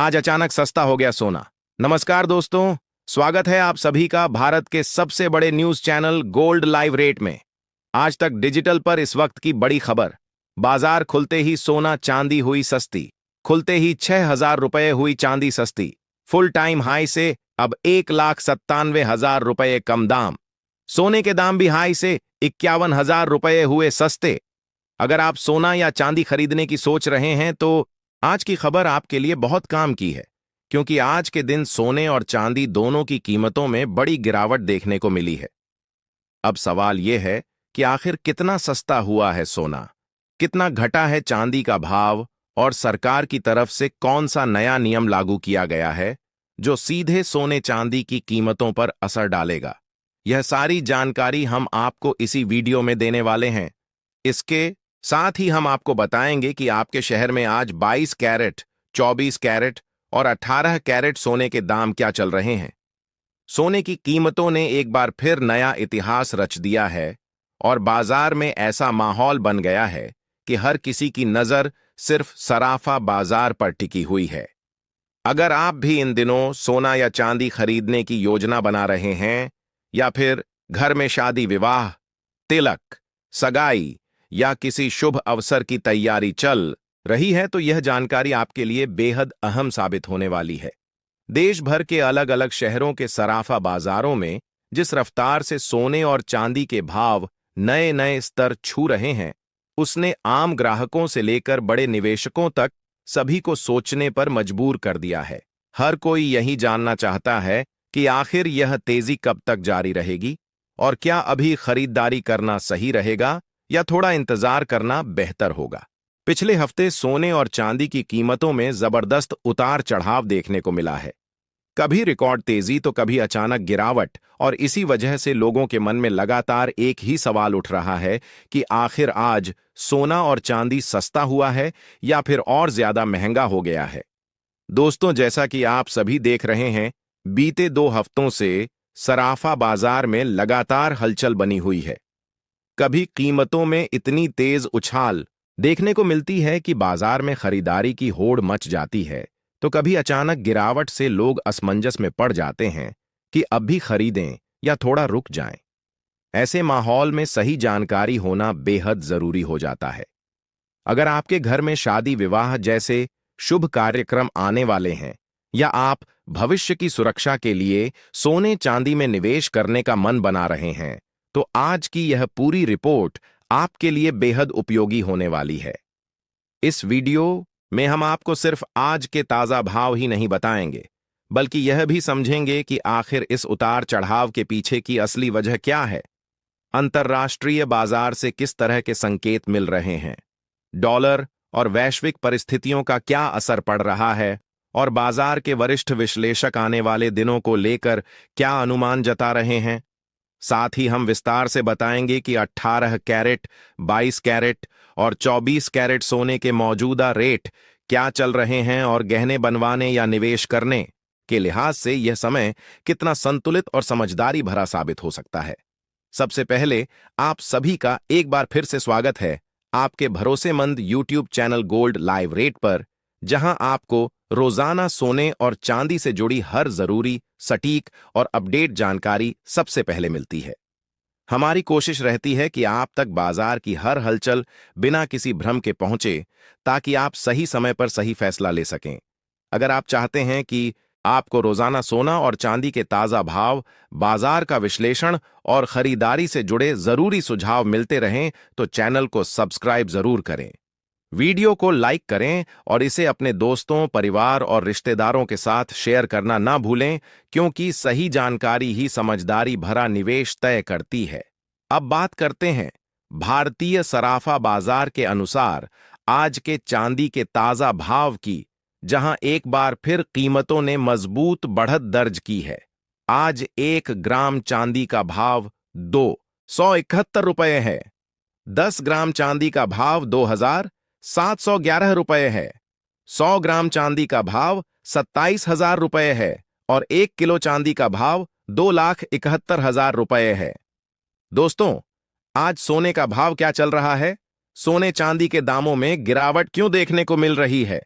आज अचानक सस्ता हो गया सोना। नमस्कार दोस्तों, स्वागत है आप सभी का भारत के सबसे बड़े news channel gold live rate में। आज तक डिजिटल पर इस वक्त की बड़ी खबर। बाजार खुलते ही सोना चांदी हुई सस्ती। खुलते ही 6,000 रुपये हुई चांदी सस्ती। फुल टाइम हाई से अब 1,97,000 रुपये कम दाम। सोने के दाम भी हाई से 51,000 रुपये हुए सस्ते। अगर आप सोना या चांदी खरीदने की सोच रहे हैं तो आज की खबर आपके लिए बहुत काम की है, क्योंकि आज के दिन सोने और चांदी दोनों की कीमतों में बड़ी गिरावट देखने को मिली है। अब सवाल यह है कि आखिर कितना सस्ता हुआ है सोना, कितना घटा है चांदी का भाव और सरकार की तरफ से कौन सा नया नियम लागू किया गया है जो सीधे सोने चांदी की कीमतों पर असर डालेगा। यह सारी जानकारी हम आपको इसी वीडियो में देने वाले हैं। इसके साथ ही हम आपको बताएंगे कि आपके शहर में आज 22 कैरेट, 24 कैरेट और 18 कैरेट सोने के दाम क्या चल रहे हैं। सोने की कीमतों ने एक बार फिर नया इतिहास रच दिया है और बाजार में ऐसा माहौल बन गया है कि हर किसी की नजर सिर्फ सराफा बाजार पर टिकी हुई है। अगर आप भी इन दिनों सोना या चांदी खरीदने की योजना बना रहे हैं या फिर घर में शादी विवाह, तिलक, सगाई या किसी शुभ अवसर की तैयारी चल रही है तो यह जानकारी आपके लिए बेहद अहम साबित होने वाली है। देश भर के अलग अलग शहरों के सराफा बाजारों में जिस रफ्तार से सोने और चांदी के भाव नए नए स्तर छू रहे हैं, उसने आम ग्राहकों से लेकर बड़े निवेशकों तक सभी को सोचने पर मजबूर कर दिया है। हर कोई यही जानना चाहता है कि आखिर यह तेजी कब तक जारी रहेगी और क्या अभी खरीदारी करना सही रहेगा या थोड़ा इंतजार करना बेहतर होगा। पिछले हफ्ते सोने और चांदी की कीमतों में जबरदस्त उतार चढ़ाव देखने को मिला है। कभी रिकॉर्ड तेजी तो कभी अचानक गिरावट, और इसी वजह से लोगों के मन में लगातार एक ही सवाल उठ रहा है कि आखिर आज सोना और चांदी सस्ता हुआ है या फिर और ज्यादा महंगा हो गया है। दोस्तों, जैसा कि आप सभी देख रहे हैं, बीते 2 हफ्तों से सराफा बाजार में लगातार हलचल बनी हुई है। कभी कीमतों में इतनी तेज उछाल देखने को मिलती है कि बाजार में खरीदारी की होड़ मच जाती है, तो कभी अचानक गिरावट से लोग असमंजस में पड़ जाते हैं कि अब भी खरीदें या थोड़ा रुक जाएं। ऐसे माहौल में सही जानकारी होना बेहद जरूरी हो जाता है। अगर आपके घर में शादी विवाह जैसे शुभ कार्यक्रम आने वाले हैं या आप भविष्य की सुरक्षा के लिए सोने चांदी में निवेश करने का मन बना रहे हैं, तो आज की यह पूरी रिपोर्ट आपके लिए बेहद उपयोगी होने वाली है। इस वीडियो में हम आपको सिर्फ आज के ताजा भाव ही नहीं बताएंगे, बल्कि यह भी समझेंगे कि आखिर इस उतार चढ़ाव के पीछे की असली वजह क्या है। अंतर्राष्ट्रीय बाजार से किस तरह के संकेत मिल रहे हैं, डॉलर और वैश्विक परिस्थितियों का क्या असर पड़ रहा है, और बाजार के वरिष्ठ विश्लेषक आने वाले दिनों को लेकर क्या अनुमान जता रहे हैं। साथ ही हम विस्तार से बताएंगे कि 18 कैरेट, 22 कैरेट और 24 कैरेट सोने के मौजूदा रेट क्या चल रहे हैं और गहने बनवाने या निवेश करने के लिहाज से यह समय कितना संतुलित और समझदारी भरा साबित हो सकता है। सबसे पहले आप सभी का एक बार फिर से स्वागत है आपके भरोसेमंद YouTube channel gold live rate पर, जहां आपको रोजाना सोने और चांदी से जुड़ी हर जरूरी, सटीक और अपडेट जानकारी सबसे पहले मिलती है। हमारी कोशिश रहती है कि आप तक बाजार की हर हलचल बिना किसी भ्रम के पहुंचे, ताकि आप सही समय पर सही फैसला ले सकें। अगर आप चाहते हैं कि आपको रोजाना सोना और चांदी के ताजा भाव, बाजार का विश्लेषण और खरीदारी से जुड़े जरूरी सुझाव मिलते रहें, तो चैनल को सब्सक्राइब जरूर करें, वीडियो को लाइक करें और इसे अपने दोस्तों, परिवार और रिश्तेदारों के साथ शेयर करना ना भूलें, क्योंकि सही जानकारी ही समझदारी भरा निवेश तय करती है। अब बात करते हैं भारतीय सराफा बाजार के अनुसार आज के चांदी के ताजा भाव की, जहां एक बार फिर कीमतों ने मजबूत बढ़त दर्ज की है। आज 1 ग्राम चांदी का भाव 271 रुपये है। 10 ग्राम चांदी का भाव 2,711 रुपये है। 100 ग्राम चांदी का भाव 27,000 रुपये है और 1 किलो चांदी का भाव 2,71,000 रुपये है। दोस्तों, आज सोने का भाव क्या चल रहा है? सोने चांदी के दामों में गिरावट क्यों देखने को मिल रही है?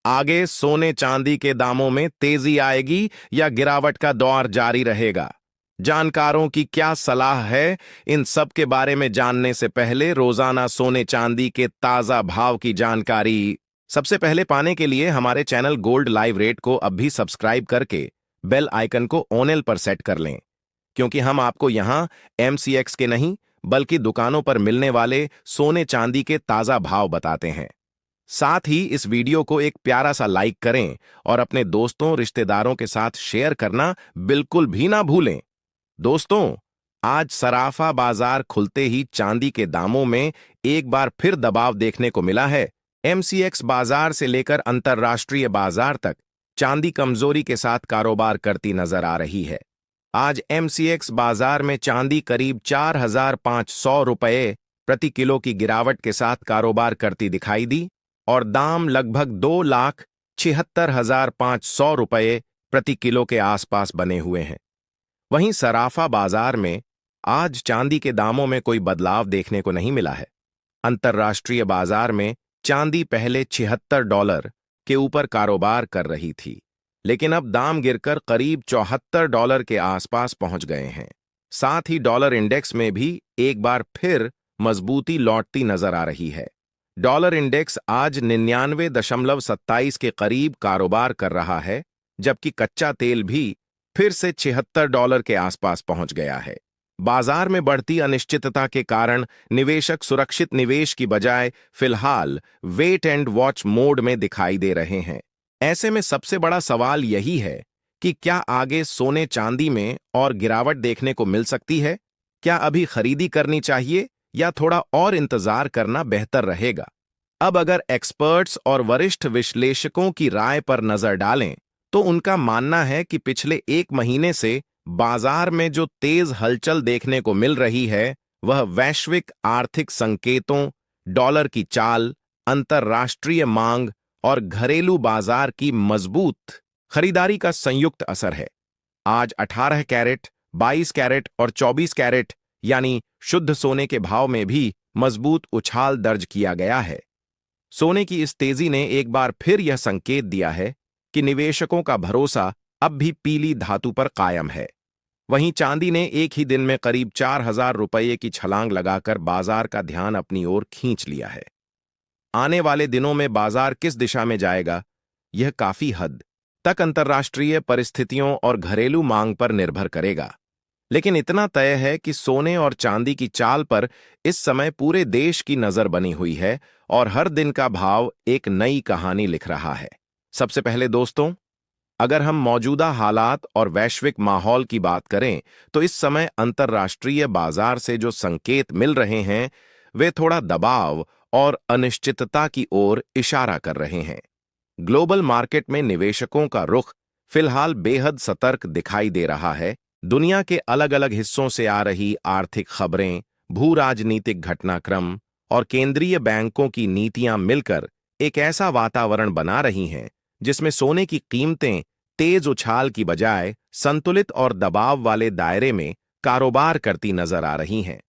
आगे सोने चांदी के दामों में तेजी आएगी या गिरावट का दौर जारी रहेगा? जानकारों की क्या सलाह है? इन सब के बारे में जानने से पहले रोजाना सोने चांदी के ताजा भाव की जानकारी सबसे पहले पाने के लिए हमारे चैनल गोल्ड लाइव रेट को अब भी सब्सक्राइब करके बेल आइकन को ऑनेल पर सेट कर लें, क्योंकि हम आपको यहां एमसीएक्स के नहीं बल्कि दुकानों पर मिलने वाले सोने चांदी के ताजा भाव बताते हैं। साथ ही इस वीडियो को एक प्यारा सा लाइक करें और अपने दोस्तों रिश्तेदारों के साथ शेयर करना बिल्कुल भी ना भूलें। दोस्तों, आज सराफा बाजार खुलते ही चांदी के दामों में एक बार फिर दबाव देखने को मिला है। एमसीएक्स बाजार से लेकर अंतर्राष्ट्रीय बाजार तक चांदी कमजोरी के साथ कारोबार करती नजर आ रही है। आज एमसीएक्स बाजार में चांदी करीब 4,500 रुपये प्रति किलो की गिरावट के साथ कारोबार करती दिखाई दी और दाम लगभग 2,76,500 रुपये प्रति किलो के आसपास बने हुए हैं। वहीं सराफा बाजार में आज चांदी के दामों में कोई बदलाव देखने को नहीं मिला है। अंतर्राष्ट्रीय बाजार में चांदी पहले $76 के ऊपर कारोबार कर रही थी, लेकिन अब दाम गिरकर करीब $74 के आसपास पहुंच गए हैं। साथ ही डॉलर इंडेक्स में भी एक बार फिर मजबूती लौटती नजर आ रही है। डॉलर इंडेक्स आज 99.27 के करीब कारोबार कर रहा है, जबकि कच्चा तेल भी फिर से $76 के आसपास पहुंच गया है। बाजार में बढ़ती अनिश्चितता के कारण निवेशक सुरक्षित निवेश की बजाय फिलहाल वेट एंड वॉच मोड में दिखाई दे रहे हैं। ऐसे में सबसे बड़ा सवाल यही है कि क्या आगे सोने चांदी में और गिरावट देखने को मिल सकती है? क्या अभी खरीदी करनी चाहिए या थोड़ा और इंतजार करना बेहतर रहेगा? अब अगर एक्सपर्ट्स और वरिष्ठ विश्लेषकों की राय पर नजर डालें तो उनका मानना है कि पिछले एक महीने से बाजार में जो तेज हलचल देखने को मिल रही है वह वैश्विक आर्थिक संकेतों, डॉलर की चाल, अंतर्राष्ट्रीय मांग और घरेलू बाजार की मजबूत खरीदारी का संयुक्त असर है। आज 18 कैरेट, 22 कैरेट और 24 कैरेट यानी शुद्ध सोने के भाव में भी मजबूत उछाल दर्ज किया गया है। सोने की इस तेजी ने एक बार फिर यह संकेत दिया है कि निवेशकों का भरोसा अब भी पीली धातु पर कायम है। वहीं चांदी ने एक ही दिन में करीब 4,000 रुपये की छलांग लगाकर बाजार का ध्यान अपनी ओर खींच लिया है। आने वाले दिनों में बाजार किस दिशा में जाएगा, यह काफी हद तक अंतर्राष्ट्रीय परिस्थितियों और घरेलू मांग पर निर्भर करेगा। लेकिन इतना तय है कि सोने और चांदी की चाल पर इस समय पूरे देश की नजर बनी हुई है और हर दिन का भाव एक नई कहानी लिख रहा है। सबसे पहले दोस्तों, अगर हम मौजूदा हालात और वैश्विक माहौल की बात करें तो इस समय अंतर्राष्ट्रीय बाजार से जो संकेत मिल रहे हैं वे थोड़ा दबाव और अनिश्चितता की ओर इशारा कर रहे हैं। ग्लोबल मार्केट में निवेशकों का रुख फिलहाल बेहद सतर्क दिखाई दे रहा है। दुनिया के अलग अलग हिस्सों से आ रही आर्थिक खबरें, भू राजनीतिक घटनाक्रम और केंद्रीय बैंकों की नीतियां मिलकर एक ऐसा वातावरण बना रही हैं जिसमें सोने की कीमतें तेज उछाल की बजाय संतुलित और दबाव वाले दायरे में कारोबार करती नजर आ रही हैं।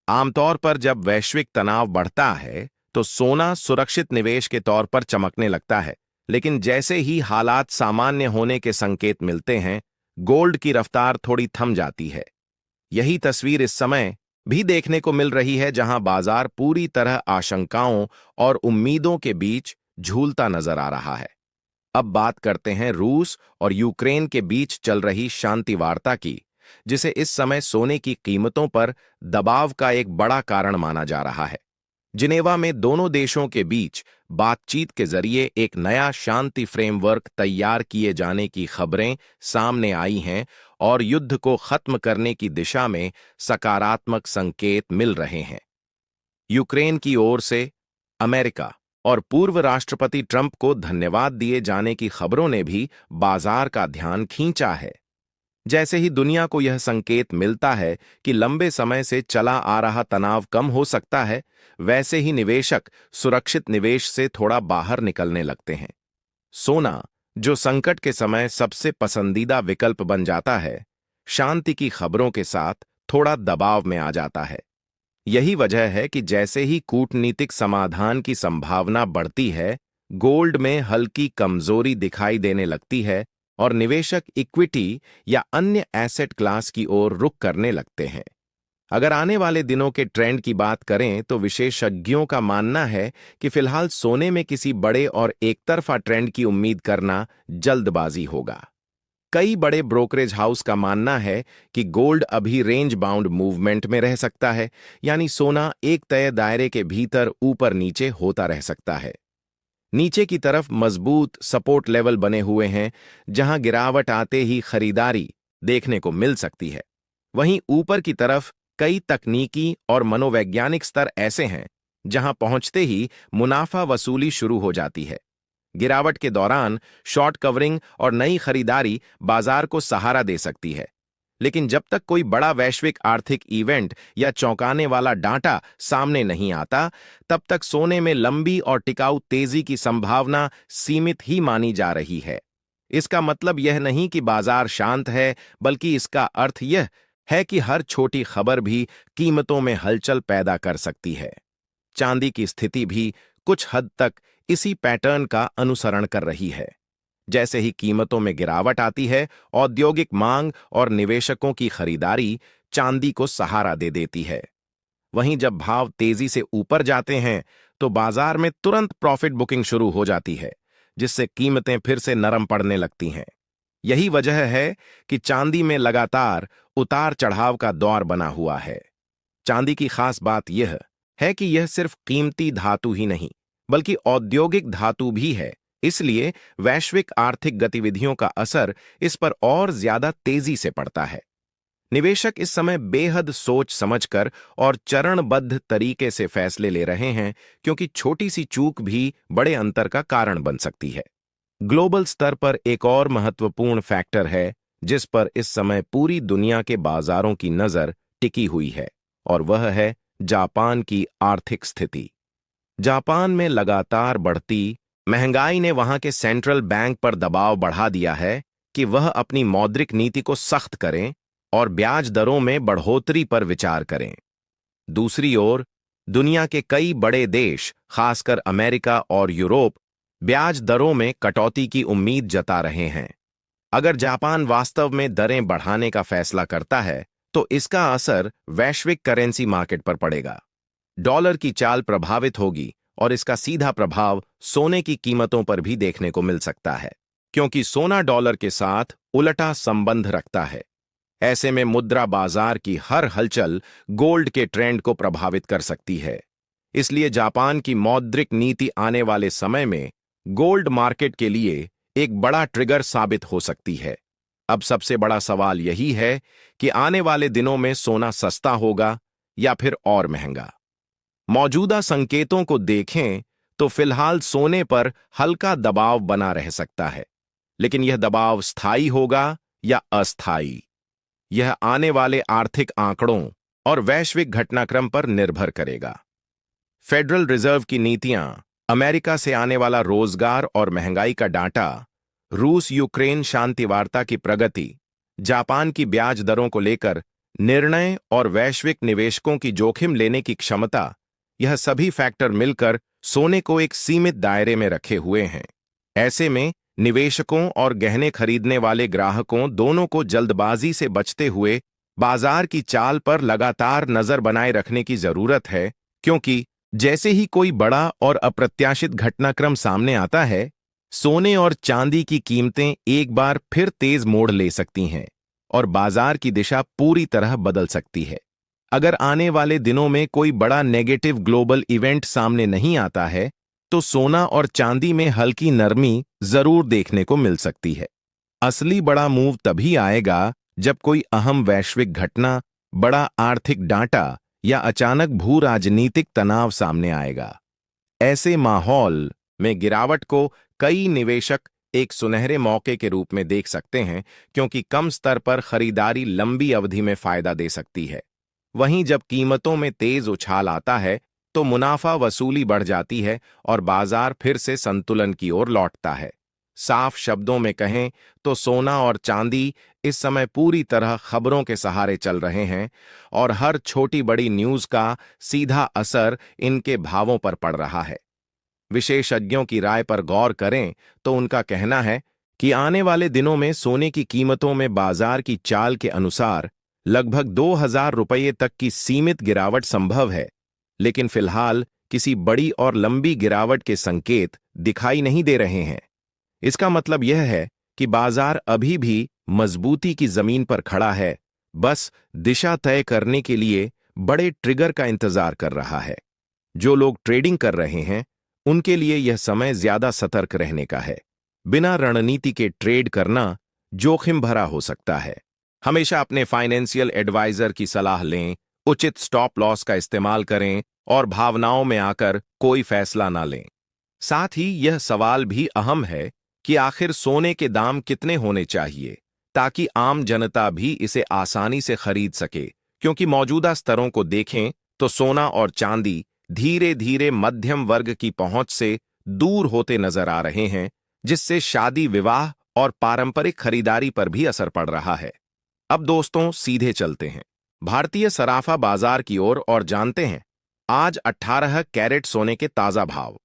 आमतौर पर जब वैश्विक तनाव बढ़ता है तो सोना सुरक्षित निवेश के तौर पर चमकने लगता है, लेकिन जैसे ही हालात सामान्य होने के संकेत मिलते हैं, गोल्ड की रफ्तार थोड़ी थम जाती है। यही तस्वीर इस समय भी देखने को मिल रही है, जहां बाजार पूरी तरह आशंकाओं और उम्मीदों के बीच झूलता नजर आ रहा है। अब बात करते हैं रूस और यूक्रेन के बीच चल रही शांति वार्ता की, जिसे इस समय सोने की कीमतों पर दबाव का एक बड़ा कारण माना जा रहा है। जिनेवा में दोनों देशों के बीच बातचीत के जरिए एक नया शांति फ्रेमवर्क तैयार किए जाने की खबरें सामने आई हैं और युद्ध को खत्म करने की दिशा में सकारात्मक संकेत मिल रहे हैं। यूक्रेन की ओर से अमेरिका और पूर्व राष्ट्रपति ट्रंप को धन्यवाद दिए जाने की खबरों ने भी बाजार का ध्यान खींचा है। जैसे ही दुनिया को यह संकेत मिलता है कि लंबे समय से चला आ रहा तनाव कम हो सकता है, वैसे ही निवेशक सुरक्षित निवेश से थोड़ा बाहर निकलने लगते हैं। सोना, जो संकट के समय सबसे पसंदीदा विकल्प बन जाता है, शांति की खबरों के साथ थोड़ा दबाव में आ जाता है। यही वजह है कि जैसे ही कूटनीतिक समाधान की संभावना बढ़ती है, गोल्ड में हल्की कमजोरी दिखाई देने लगती है और निवेशक इक्विटी या अन्य एसेट क्लास की ओर रुख करने लगते हैं। अगर आने वाले दिनों के ट्रेंड की बात करें तो विशेषज्ञों का मानना है कि फिलहाल सोने में किसी बड़े और एकतरफा ट्रेंड की उम्मीद करना जल्दबाजी होगा। कई बड़े ब्रोकरेज हाउस का मानना है कि गोल्ड अभी रेंज बाउंड मूवमेंट में रह सकता है, यानी सोना एक तय दायरे के भीतर ऊपर नीचे होता रह सकता है। नीचे की तरफ मजबूत सपोर्ट लेवल बने हुए हैं, जहां गिरावट आते ही खरीदारी देखने को मिल सकती है। वहीं ऊपर की तरफ कई तकनीकी और मनोवैज्ञानिक स्तर ऐसे हैं जहां पहुंचते ही मुनाफा वसूली शुरू हो जाती है। गिरावट के दौरान शॉर्ट कवरिंग और नई खरीदारी बाजार को सहारा दे सकती है, लेकिन जब तक कोई बड़ा वैश्विक आर्थिक इवेंट या चौंकाने वाला डाटा सामने नहीं आता, तब तक सोने में लंबी और टिकाऊ तेजी की संभावना सीमित ही मानी जा रही है। इसका मतलब यह नहीं कि बाजार शांत है, बल्कि इसका अर्थ यह है कि हर छोटी खबर भी कीमतों में हलचल पैदा कर सकती है। चांदी की स्थिति भी कुछ हद तक इसी पैटर्न का अनुसरण कर रही है। जैसे ही कीमतों में गिरावट आती है, औद्योगिक मांग और निवेशकों की खरीदारी चांदी को सहारा दे देती है। वहीं जब भाव तेजी से ऊपर जाते हैं तो बाजार में तुरंत प्रॉफिट बुकिंग शुरू हो जाती है, जिससे कीमतें फिर से नरम पड़ने लगती हैं। यही वजह है कि चांदी में लगातार उतार चढ़ाव का दौर बना हुआ है। चांदी की खास बात यह है कि यह सिर्फ कीमती धातु ही नहीं, बल्कि औद्योगिक धातु भी है। इसलिए वैश्विक आर्थिक गतिविधियों का असर इस पर और ज्यादा तेजी से पड़ता है। निवेशक इस समय बेहद सोच समझकर और चरणबद्ध तरीके से फैसले ले रहे हैं, क्योंकि छोटी सी चूक भी बड़े अंतर का कारण बन सकती है। ग्लोबल स्तर पर एक और महत्वपूर्ण फैक्टर है जिस पर इस समय पूरी दुनिया के बाजारों की नजर टिकी हुई है, और वह है जापान की आर्थिक स्थिति। जापान में लगातार बढ़ती महंगाई ने वहां के सेंट्रल बैंक पर दबाव बढ़ा दिया है कि वह अपनी मौद्रिक नीति को सख्त करें और ब्याज दरों में बढ़ोतरी पर विचार करें। दूसरी ओर दुनिया के कई बड़े देश, खासकर अमेरिका और यूरोप, ब्याज दरों में कटौती की उम्मीद जता रहे हैं। अगर जापान वास्तव में दरें बढ़ाने का फैसला करता है तो इसका असर वैश्विक करेंसी मार्केट पर पड़ेगा। डॉलर की चाल प्रभावित होगी और इसका सीधा प्रभाव सोने की कीमतों पर भी देखने को मिल सकता है, क्योंकि सोना डॉलर के साथ उलटा संबंध रखता है। ऐसे में मुद्रा बाजार की हर हलचल गोल्ड के ट्रेंड को प्रभावित कर सकती है। इसलिए जापान की मौद्रिक नीति आने वाले समय में गोल्ड मार्केट के लिए एक बड़ा ट्रिगर साबित हो सकती है। अब सबसे बड़ा सवाल यही है कि आने वाले दिनों में सोना सस्ता होगा या फिर और महंगा। मौजूदा संकेतों को देखें तो फिलहाल सोने पर हल्का दबाव बना रह सकता है, लेकिन यह दबाव स्थायी होगा या अस्थायी, यह आने वाले आर्थिक आंकड़ों और वैश्विक घटनाक्रम पर निर्भर करेगा। फेडरल रिजर्व की नीतियां, अमेरिका से आने वाला रोजगार और महंगाई का डाटा, रूस यूक्रेन शांति वार्ता की प्रगति, जापान की ब्याज दरों को लेकर निर्णय और वैश्विक निवेशकों की जोखिम लेने की क्षमता, यह सभी फैक्टर मिलकर सोने को एक सीमित दायरे में रखे हुए हैं। ऐसे में निवेशकों और गहने खरीदने वाले ग्राहकों दोनों को जल्दबाजी से बचते हुए बाजार की चाल पर लगातार नजर बनाए रखने की जरूरत है, क्योंकि जैसे ही कोई बड़ा और अप्रत्याशित घटनाक्रम सामने आता है, सोने और चांदी की कीमतें एक बार फिर तेज मोड़ ले सकती हैं और बाजार की दिशा पूरी तरह बदल सकती है। अगर आने वाले दिनों में कोई बड़ा नेगेटिव ग्लोबल इवेंट सामने नहीं आता है, तो सोना और चांदी में हल्की नरमी जरूर देखने को मिल सकती है। असली बड़ा मूव तभी आएगा जब कोई अहम वैश्विक घटना, बड़ा आर्थिक डाटा या अचानक भू राजनीतिक तनाव सामने आएगा। ऐसे माहौल में गिरावट को कई निवेशक एक सुनहरे मौके के रूप में देख सकते हैं, क्योंकि कम स्तर पर खरीदारी लंबी अवधि में फायदा दे सकती है। वहीं जब कीमतों में तेज उछाल आता है तो मुनाफा वसूली बढ़ जाती है और बाजार फिर से संतुलन की ओर लौटता है। साफ शब्दों में कहें तो सोना और चांदी इस समय पूरी तरह खबरों के सहारे चल रहे हैं और हर छोटी बड़ी न्यूज का सीधा असर इनके भावों पर पड़ रहा है। विशेषज्ञों की राय पर गौर करें तो उनका कहना है कि आने वाले दिनों में सोने की कीमतों में बाजार की चाल के अनुसार लगभग 2,000 रुपये तक की सीमित गिरावट संभव है, लेकिन फिलहाल किसी बड़ी और लंबी गिरावट के संकेत दिखाई नहीं दे रहे हैं। इसका मतलब यह है कि बाजार अभी भी मजबूती की जमीन पर खड़ा है, बस दिशा तय करने के लिए बड़े ट्रिगर का इंतजार कर रहा है। जो लोग ट्रेडिंग कर रहे हैं उनके लिए यह समय ज्यादा सतर्क रहने का है। बिना रणनीति के ट्रेड करना जोखिम भरा हो सकता है। हमेशा अपने फाइनेंशियल एडवाइजर की सलाह लें, उचित स्टॉप लॉस का इस्तेमाल करें और भावनाओं में आकर कोई फैसला ना लें। साथ ही यह सवाल भी अहम है कि आखिर सोने के दाम कितने होने चाहिए ताकि आम जनता भी इसे आसानी से खरीद सके, क्योंकि मौजूदा स्तरों को देखें तो सोना और चांदी धीरे धीरे मध्यम वर्ग की पहुंच से दूर होते नजर आ रहे हैं, जिससे शादी विवाह और पारंपरिक खरीदारी पर भी असर पड़ रहा है। अब दोस्तों सीधे चलते हैं भारतीय सराफा बाजार की ओर और जानते हैं आज 18 कैरेट सोने के ताजा भाव।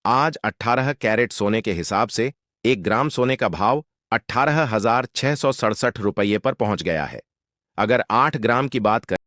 आज 18 कैरेट सोने के हिसाब से 1 ग्राम सोने का भाव 18,667 रुपये पर पहुंच गया है। अगर 8 ग्राम की बात करें